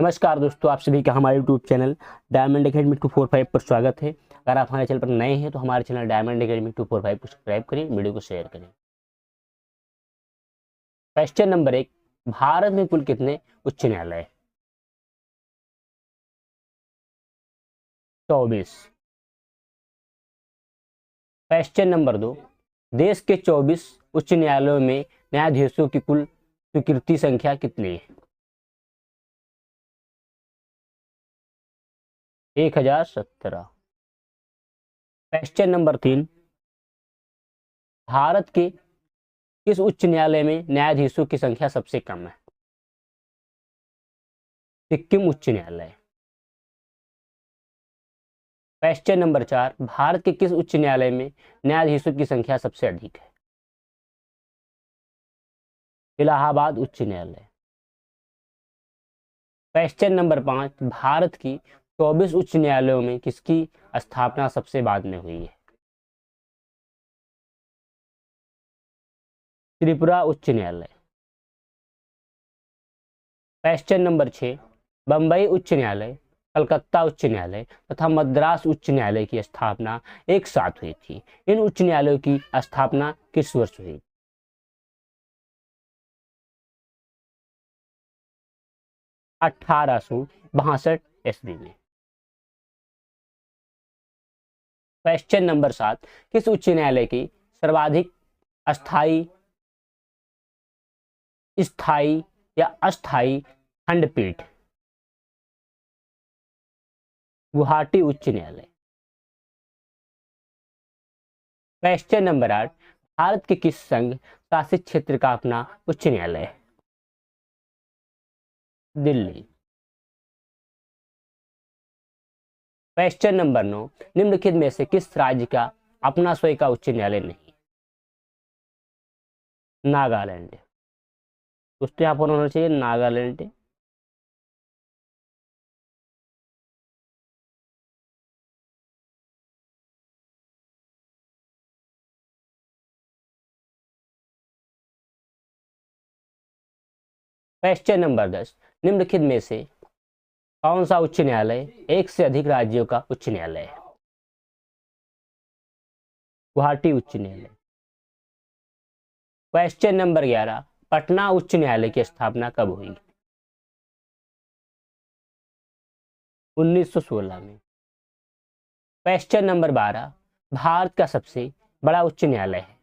नमस्कार दोस्तों, आप सभी का हमारे यूट्यूब चैनल डायमंड एकेडमी 245 पर स्वागत है। अगर आप हमारे चैनल पर नए हैं तो हमारे चैनल डायमंड एकेडमी 245 को सब्सक्राइब करें, वीडियो को शेयर करें। क्वेश्चन नंबर 1, भारत में कुल कितने उच्च न्यायालय? 24। क्वेश्चन नंबर 2, देश के 24 उच्च न्यायालयों में न्यायाधीशों की कुल स्वीकृति संख्या कितनी है? 1017। क्वेश्चन नंबर 3, भारत के किस उच्च न्यायालय में न्यायाधीशों की संख्या सबसे कम है? सिक्किम उच्च न्यायालय। क्वेश्चन नंबर 4, भारत के किस उच्च न्यायालय में न्यायाधीशों की संख्या सबसे अधिक है? इलाहाबाद उच्च न्यायालय। क्वेश्चन नंबर 5, भारत की 24 उच्च न्यायालयों में किसकी स्थापना सबसे बाद में हुई है? त्रिपुरा उच्च न्यायालय। क्वेश्चन नंबर 6, बंबई उच्च न्यायालय, कलकत्ता उच्च न्यायालय तथा मद्रास उच्च न्यायालय की स्थापना एक साथ हुई थी। इन उच्च न्यायालयों की स्थापना किस वर्ष हुई? 1862 ईस्वी में। क्वेश्चन नंबर 7, किस उच्च न्यायालय की सर्वाधिक अस्थायी, स्थायी या अस्थायी खंडपीठ? गुवाहाटी उच्च न्यायालय। क्वेश्चन नंबर 8, भारत के किस संघ शासित क्षेत्र का अपना उच्च न्यायालय है? दिल्ली। क्वेश्चन नंबर 9, निम्नलिखित में से किस राज्य का अपना स्वयं का उच्च न्यायालय नहीं? नागालैंड। दोस्तों यहाँ पर होना चाहिए नागालैंड। क्वेश्चन नंबर 10, निम्नलिखित में से कौन सा उच्च न्यायालय एक से अधिक राज्यों का उच्च न्यायालय है? गुवाहाटी उच्च न्यायालय। क्वेश्चन नंबर 11, पटना उच्च न्यायालय की स्थापना कब हुई? 1916 में। क्वेश्चन नंबर 12, भारत का सबसे बड़ा उच्च न्यायालय है?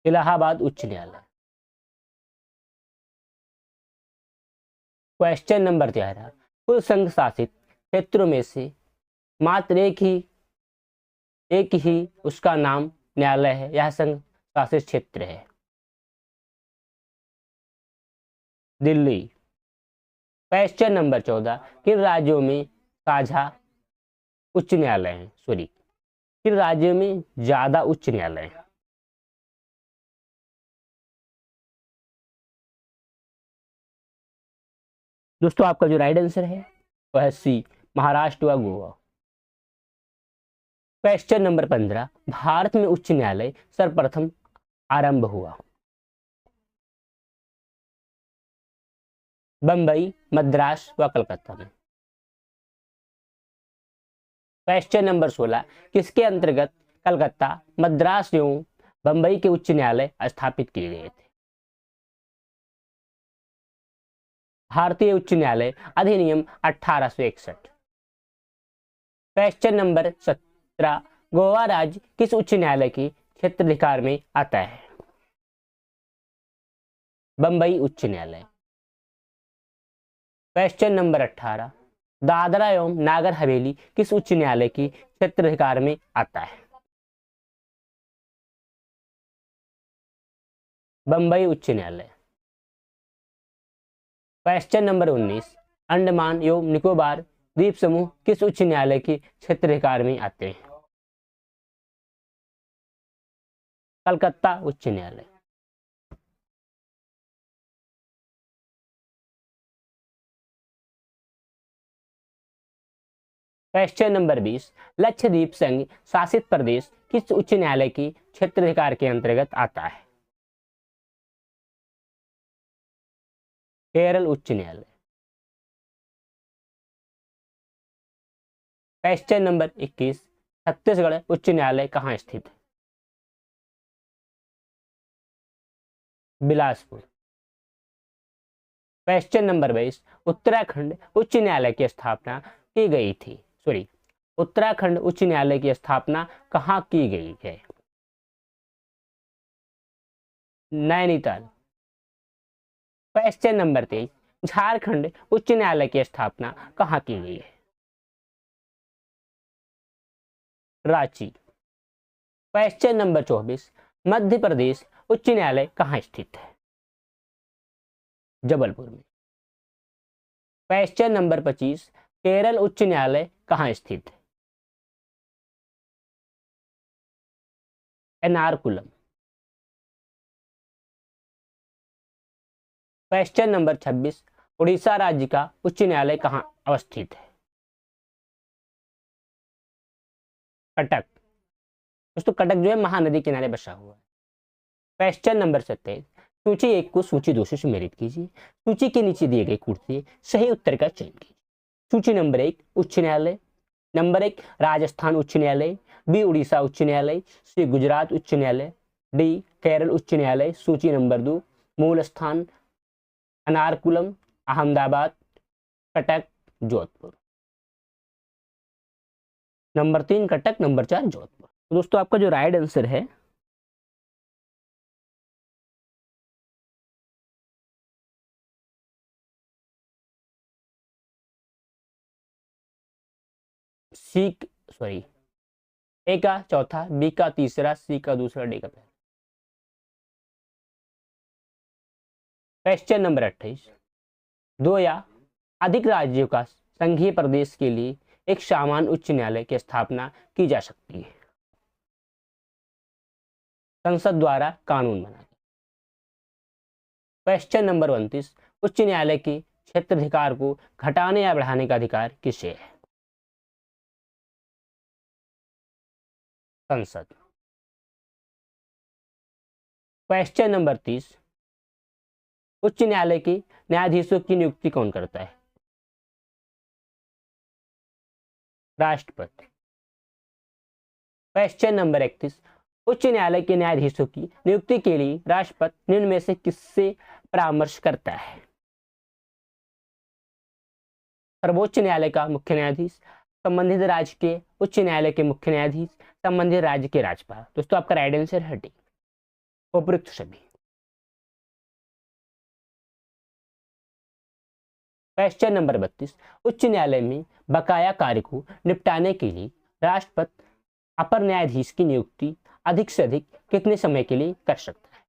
इलाहाबाद उच्च न्यायालय। क्वेश्चन नंबर 13, कुल संघ शासित क्षेत्रों में से मात्र एक ही उसका नाम न्यायालय है, यह संघ शासित क्षेत्र है? दिल्ली। क्वेश्चन नंबर 14, किन राज्यों में साझा उच्च न्यायालय है? किन राज्यों में ज्यादा उच्च न्यायालय है? दोस्तों आपका जो राइट आंसर है वह है सी, महाराष्ट्र व गोवा। क्वेश्चन नंबर 15, भारत में उच्च न्यायालय सर्वप्रथम आरंभ हुआ? बंबई, मद्रास व कलकत्ता में। क्वेश्चन नंबर 16, किसके अंतर्गत कलकत्ता, मद्रास एवं बंबई के उच्च न्यायालय स्थापित किए गए थे? भारतीय उच्च न्यायालय अधिनियम 1861। क्वेश्चन नंबर 17, गोवा राज्य किस उच्च न्यायालय की क्षेत्राधिकार में आता है? बंबई उच्च न्यायालय। क्वेश्चन नंबर 18, दादरा एवं नागर हवेली किस उच्च न्यायालय की क्षेत्राधिकार में आता है? बंबई उच्च न्यायालय। क्वेश्चन नंबर 19, अंडमान एवं निकोबार द्वीप समूह किस उच्च न्यायालय की क्षेत्राधिकार में आते हैं? कलकत्ता उच्च न्यायालय। क्वेश्चन नंबर 20, लक्षद्वीप संघ शासित प्रदेश किस उच्च न्यायालय की क्षेत्राधिकार के अंतर्गत आता है? केरल उच्च न्यायालय। क्वेश्चन नंबर 21, छत्तीसगढ़ उच्च न्यायालय कहाँ स्थित है? बिलासपुर। क्वेश्चन नंबर 22, उत्तराखंड उच्च न्यायालय की स्थापना की गई थी, सॉरी, उत्तराखंड उच्च न्यायालय की स्थापना कहाँ की गई है? नैनीताल। क्वेश्चन नंबर 23, झारखंड उच्च न्यायालय की स्थापना कहाँ की गई है? रांची। क्वेश्चन नंबर 24, मध्य प्रदेश उच्च न्यायालय कहाँ स्थित है? जबलपुर में। क्वेश्चन नंबर 25, केरल उच्च न्यायालय कहाँ स्थित है? एर्नाकुलम। क्वेश्चन नंबर 26, उड़ीसा राज्य का उच्च न्यायालय कहाँ अवस्थित है? कटक। दोस्तों कटक जो है महानदी किनारे बसा हुआ है। क्वेश्चन नंबर 27, सूची 1 को सूची 2 से सुमेलित कीजिए। सूची के नीचे दिए गए कूट से सही उत्तर का चयन कीजिए। सूची नंबर 1 उच्च न्यायालय, नंबर 1 राजस्थान उच्च न्यायालय, बी उड़ीसा उच्च न्यायालय, सी गुजरात उच्च न्यायालय, डी केरल उच्च न्यायालय। सूची नंबर 2 मूल स्थान अनारकुलम, अहमदाबाद, कटक, जोधपुर। Number 3 Cuttack, number 4 Jodhpur. तो दोस्तों आपका जो राइट आंसर है सी, सॉरी, ए का चौथा, बी का तीसरा, सी का दूसरा, डी का पहला। क्वेश्चन नंबर 28, दो या अधिक राज्यों का संघीय प्रदेश के लिए एक सामान्य उच्च न्यायालय की स्थापना की जा सकती है। संसद द्वारा कानून बना। क्वेश्चन नंबर 29, उच्च न्यायालय के क्षेत्राधिकार को घटाने या बढ़ाने का अधिकार किसे है? संसद। क्वेश्चन नंबर 30, उच्च न्यायालय के न्यायाधीशों की नियुक्ति कौन करता है? राष्ट्रपति। क्वेश्चन नंबर 31, उच्च न्यायालय के न्यायाधीशों की नियुक्ति के लिए राष्ट्रपति निम्न में से किससे परामर्श करता है? सर्वोच्च न्यायालय का मुख्य न्यायाधीश, संबंधित राज्य के उच्च न्यायालय के मुख्य न्यायाधीश, संबंधित राज्य के राज्यपाल। दोस्तों आपका राइट आंसर है डी, उपयुक्त सभी। क्वेश्चन नंबर 32, उच्च न्यायालय में बकाया कार्य को निपटाने के लिए राष्ट्रपति अपर न्यायाधीश की नियुक्ति अधिक से अधिक कितने समय के लिए कर सकता है?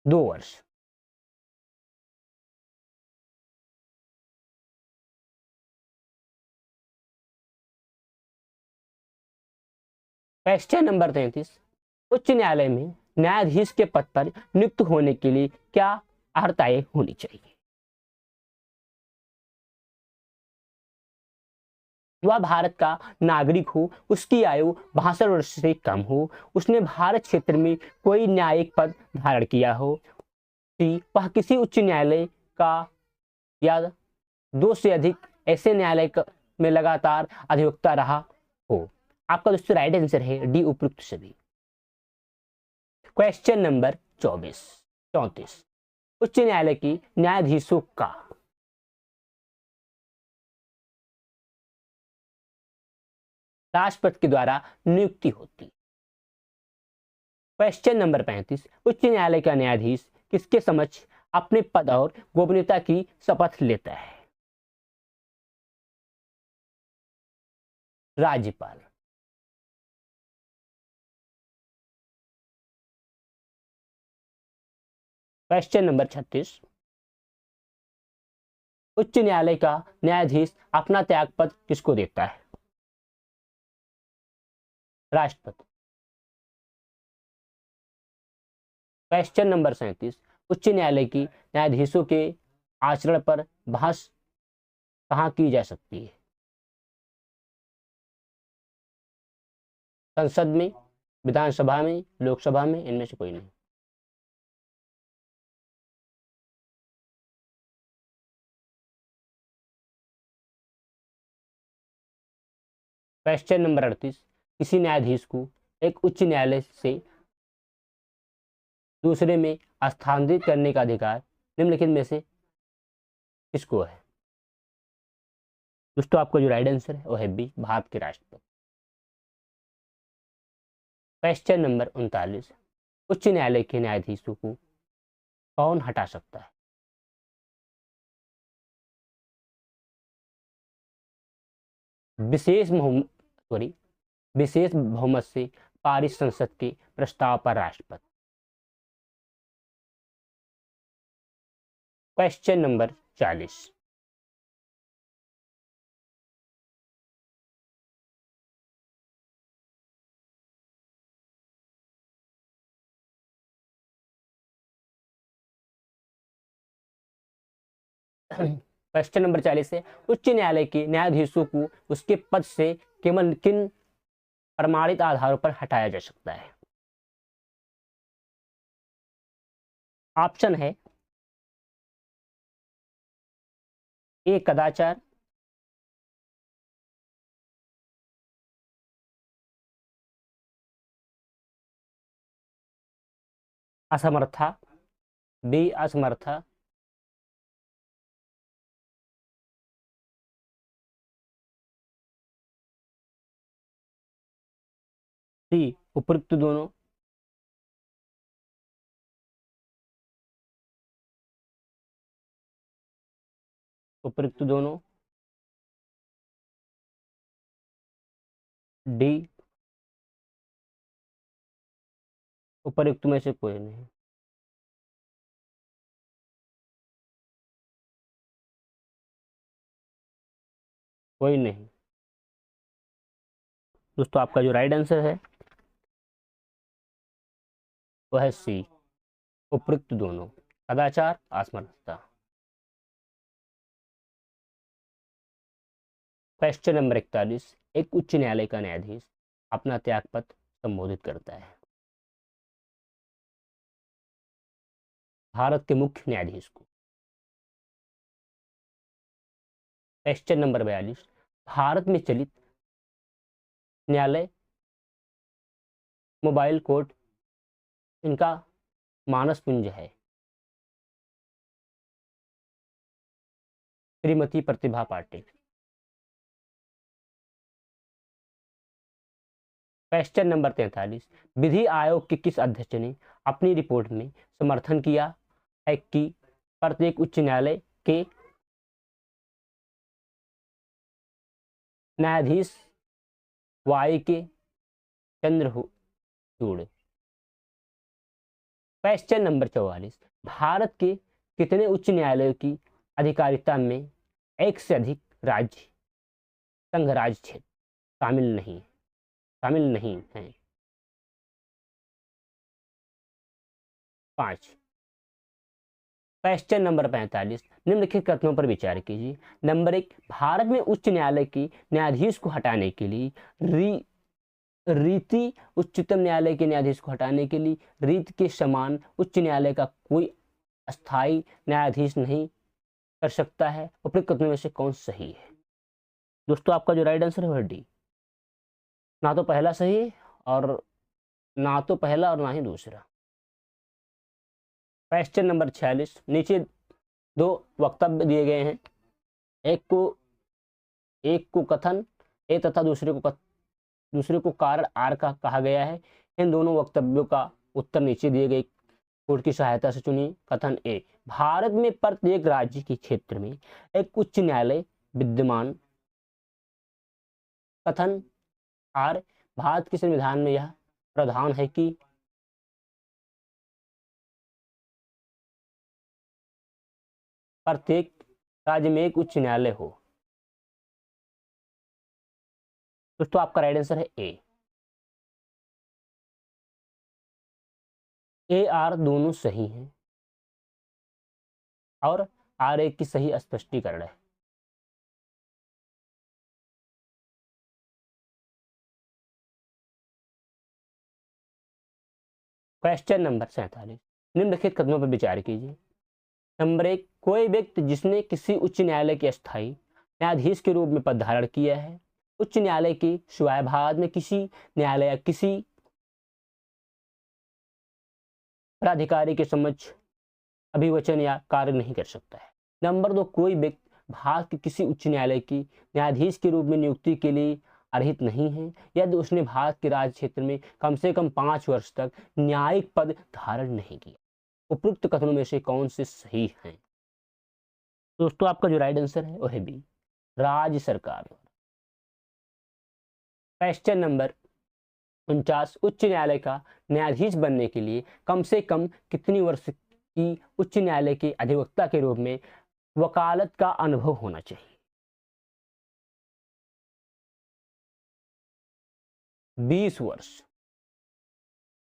2 वर्ष। क्वेश्चन नंबर 33, उच्च न्यायालय में न्यायाधीश के पद पर नियुक्त होने के लिए क्या अर्हताएं होनी चाहिए? वह भारत का नागरिक हो, उसकी आयु 62 वर्ष से कम हो, उसने भारत क्षेत्र में कोई न्यायिक पद धारण किया हो, सी वह किसी उच्च न्यायालय का या 2 से अधिक ऐसे न्यायालय में लगातार अधिवक्ता रहा हो। आपका दोस्तों राइट आंसर है डी, उपयुक्त सभी। क्वेश्चन नंबर 34 उच्च न्यायालय की न्यायाधीशों का राष्ट्रपति के द्वारा नियुक्ति होती। क्वेश्चन नंबर 35, उच्च न्यायालय का न्यायाधीश किसके समक्ष अपने पद और गोपनीयता की शपथ लेता है? राज्यपाल। क्वेश्चन नंबर 36, उच्च न्यायालय का न्यायाधीश अपना त्यागपत्र किसको देता है? राष्ट्रपति। क्वेश्चन नंबर 37, उच्च न्यायालय की न्यायाधीशों के आचरण पर बहस कहाँ की जा सकती है? संसद में, विधानसभा में, लोकसभा में, इनमें से कोई नहीं। क्वेश्चन नंबर 38, किसी न्यायाधीश को एक उच्च न्यायालय से दूसरे में स्थानांतरित करने का अधिकार निम्नलिखित में से किसको है? दोस्तों आपका जो राइट आंसर है वो है बी, भारत के राष्ट्रपति। क्वेश्चन नंबर 39, उच्च न्यायालय के न्यायाधीशों को कौन हटा सकता है? विशेष बहुमत से पारित संसद के प्रस्ताव पर राष्ट्रपति। क्वेश्चन नंबर 40, क्वेश्चन नंबर 40 है, उच्च न्यायालय के न्यायाधीशों को उसके पद से केवल किन प्रमाणित आधारों पर हटाया जा सकता है? ऑप्शन है ए कदाचार, असमर्था, बी असमर्था, सी उपयुक्त दोनों, उपयुक्त दोनों, डी उपयुक्त में से कोई नहीं। कोई नहीं। दोस्तों आपका जो राइट आंसर है वो है सी, उपयुक्त दोनों, कदाचार, असमर्थता। क्वेश्चन नंबर 41, एक उच्च न्यायालय का न्यायाधीश अपना त्यागपत्र संबोधित करता है? भारत के मुख्य न्यायाधीश को। क्वेश्चन नंबर 42, भारत में चलित न्यायालय मोबाइल कोर्ट इनका मानस पुंज है? श्रीमती प्रतिभा पाटिल। क्वेश्चन नंबर 43, विधि आयोग के किस अध्यक्ष ने अपनी रिपोर्ट में समर्थन किया है कि प्रत्येक उच्च न्यायालय के न्यायाधीश वाई के चंद्रचूड़? क्वेश्चन नंबर 44, भारत के कितने उच्च न्यायालयों की अधिकारिता में एक से अधिक राज्य संघ राज्य क्षेत्र शामिल नहीं है? 5। क्वेश्चन नंबर 45, निम्नलिखित कथनों पर विचार कीजिए। नंबर 1, भारत में उच्च न्यायालय के न्यायाधीश को हटाने के लिए रीति उच्चतम न्यायालय के न्यायाधीश को हटाने के लिए रीत के समान उच्च न्यायालय का कोई अस्थायी न्यायाधीश नहीं कर सकता है। उपयुक्त कथनों में से कौन सही है? दोस्तों आपका जो राइट आंसर है वह डी, ना तो पहला सही और ना तो पहला और ना ही दूसरा। क्वेश्चन नंबर 46, नीचे दो वक्तव्य दिए गए हैं, एक को कथन ए तथा दूसरे को कारण आर का कहा गया है। इन दोनों वक्तव्यों का उत्तर नीचे दिए गए कोड की सहायता से चुनिए। कथन ए, भारत में प्रत्येक राज्य के क्षेत्र में एक उच्च न्यायालय विद्यमान। कथन आर, भारत के संविधान में यह प्रावधान है कि प्रत्येक राज्य में एक उच्च न्यायालय हो। दोस्तों आपका राइट आंसर है ए आर दोनों सही हैं और आर एक की सही स्पष्टीकरण है। क्वेश्चन नंबर 47, निम्नलिखित कथनों पर विचार कीजिए। नंबर 1, कोई व्यक्ति जिसने किसी उच्च न्यायालय के स्थायी न्यायाधीश के रूप में पद धारण किया है उच्च न्यायालय के सिवाय भारत में किसी न्यायालय या किसी प्राधिकारी के समक्ष अभिवचन या कार्य नहीं कर सकता है। नंबर 2, कोई व्यक्ति भारत के किसी उच्च न्यायालय की न्यायाधीश के रूप में नियुक्ति के लिए अर्हित नहीं है यदि उसने भारत के राज्य क्षेत्र में कम से कम 5 वर्ष तक न्यायिक पद धारण नहीं किया। उपयुक्त कथनों में से कौन से सही हैं? दोस्तों आपका जो राइट आंसर है वो है बी, राज्य सरकार। क्वेश्चन नंबर 49, उच्च न्यायालय का न्यायाधीश बनने के लिए कम से कम कितनी वर्ष की उच्च न्यायालय के अधिवक्ता के रूप में वकालत का अनुभव होना चाहिए? 20 वर्ष।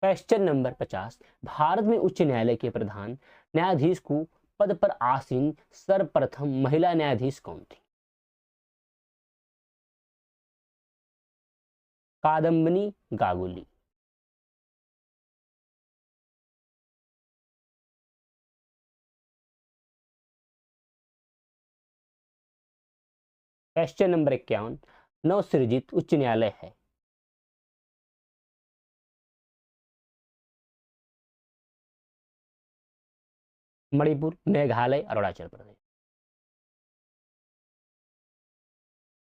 क्वेश्चन नंबर 50, भारत में उच्च न्यायालय के प्रधान न्यायाधीश को पद पर आसीन सर्वप्रथम महिला न्यायाधीश कौन थी? कादम्बिनी गांगुली। क्वेश्चन नंबर 51, नवसृजित उच्च न्यायालय है? मणिपुर, मेघालय, अरुणाचल प्रदेश।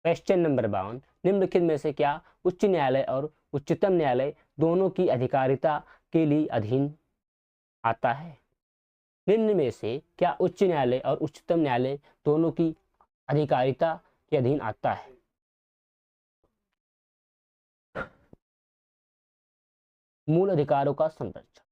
क्वेश्चन नंबर 52, निम्नलिखित में से क्या उच्च न्यायालय और उच्चतम न्यायालय दोनों की अधिकारिता के लिए अधीन आता है? निम्न में से क्या उच्च न्यायालय और उच्चतम न्यायालय दोनों की अधिकारिता के अधीन आता है? मूल अधिकारों का संरक्षण।